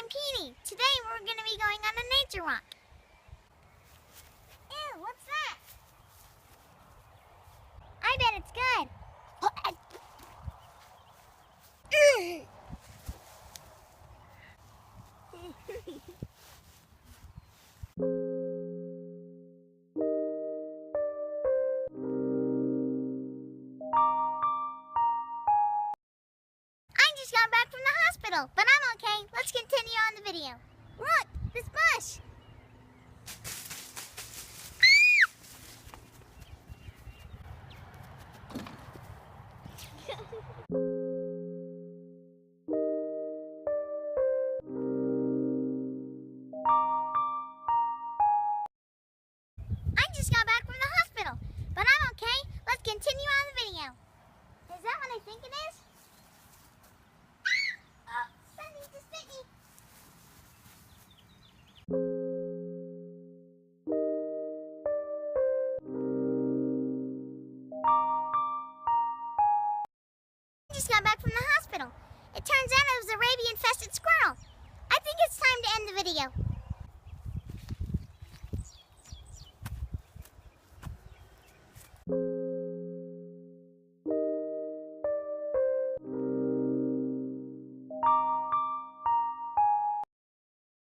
I'm Petey. Today we're going to be going on a nature walk. Ew, what's that? I bet it's good. I just got back from the hospital, but I'm okay. Let's continue on the video. Look, this bush. I just got back from the hospital, but I'm okay. Let's continue on the video. Is that what I think it is? Oh, Sunny just bit me. I just got back from the hospital. It turns out it was a rabies-infested squirrel. I think it's time to end the video.